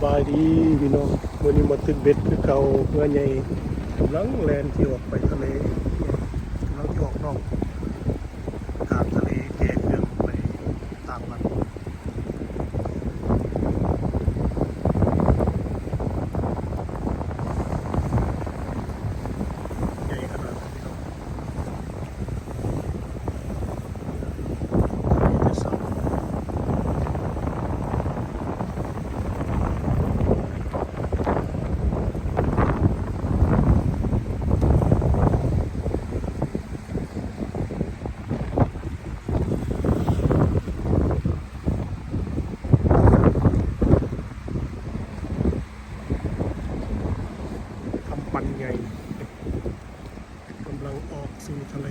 บายดีพี่น้องวันนี้มาตึกเบ็ดคือเก่าเมื่อใหญ่กำลังแลนที่ออกไปทะเลกำลังที่ออกนอกกลางทะเลแยกเรื่องไปต่างมันใหญ่ขนาดนี้พี่น้องทะเลจะสาบทำปันใหญ่กำลังออกสู่ทะเล